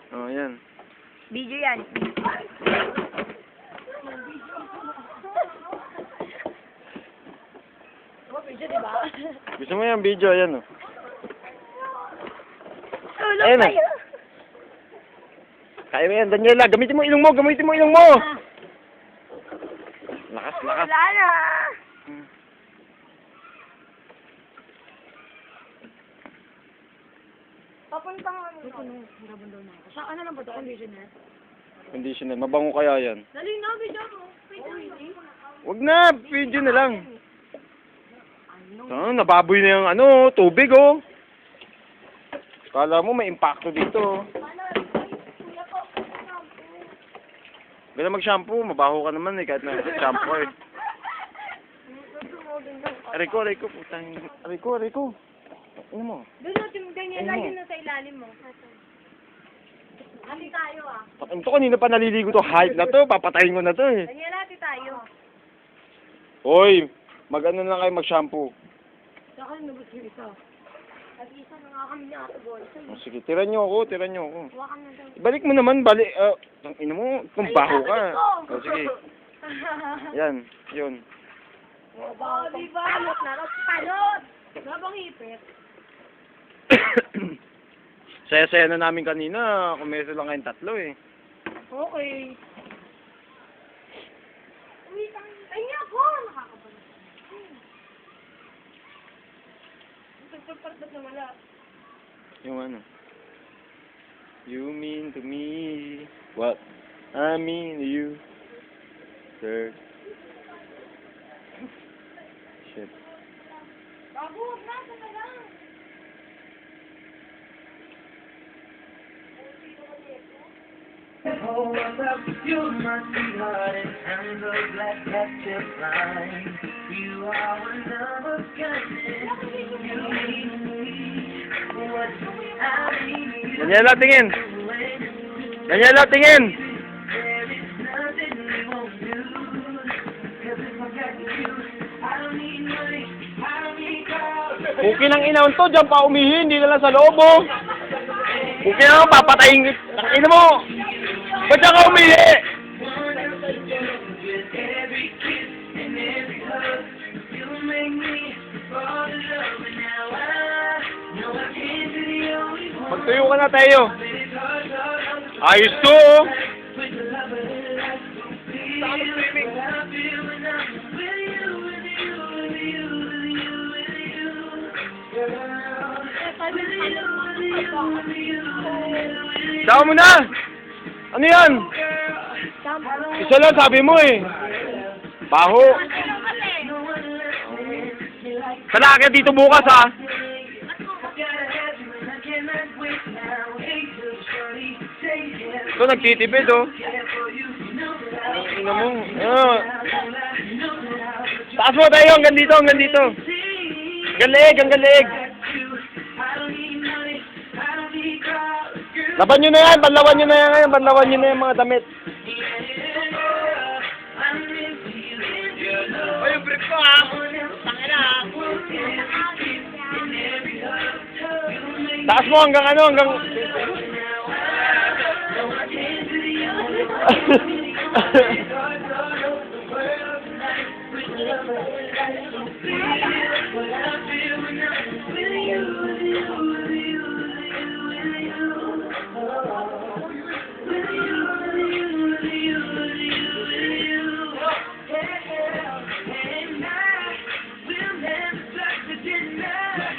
Oh, yan. Video yan. Video, diba? Gusto mo yung video? Ayan, oh. Tulog Ayun, kayo. Kaya mo yan, Daniela. Gamitin mo ilong mo! Gamitin mo ilong mo! Lakas, lakas. Wala na. Papuntang ano? Nabundol na ako. Sa ano lang ba ito? Conditioner? Conditioner. Mabango kaya yan. Dali na, video mo. Wag na! Video na lang. Ah, nababoy na yung ano, tubig, oh. Kala mo may impacto dito. Ganda mag-shampoo. Mabaho ka naman, eh. Kahit na shampoo, eh. Rico, putang. Rico. Ano mo? Doon natin, Daniela, yun na sa ilalim mo. Hati tayo, ah. Ito kanina pa naliligo to. Hype na to. Papatayin ko na to, eh. Daniela, hati tayo. Hoy, mag-ano lang kayo mag-shampoo. Saka nabot yung isa. Nag-isa na nga kami ni Ate Boy. Oh, sige, tira nyo ako. Huwakan na daw. Balik mo naman, ang ina mo, kung baho ka. Oh, sige. Yan, yun. Oh, diba? Palot na, palot! Labang hipit. Saya-saya na namin kanina. Kumeso lang kayong tatlo, eh. Okay. Uy, ay niya ako! Nakakabalik. Pagpagpagpag na wala. Yung ano. You mean to me what I mean to you, sir. Shit. Bago, wag na, saan na lang? Oh, you're my sweetheart, and I'm so glad that you're flying. You are one of a kind, you mean what I mean. Daniela, tingin! Daniela, tingin! There is nothing we won't do, 'cause if I got you, I don't need money, I don't need cars. Buki ng inaon to, dyan pa umihi, hindi na lang sa loob, oh. Buki na lang, papatayin. Ang ina mo! Ba't dyan ka umihi? Magtuyo ka na tayo. Ayos to, oh. Sama mo na! Ano yan? Isa lang sabi mo, eh. Baho. Sana ka dito bukas, ha? Ito, nagtitipid, oh. Ino mo. Taas mo tayo, hanggang dito. Hanggang leeg. Laban nyo na yan, banlawan nyo na yan mga damit. Ay, yung brief ko, ha? Tangina, ha? Taas mo hanggang ano, hanggang... We'll never stop to deny.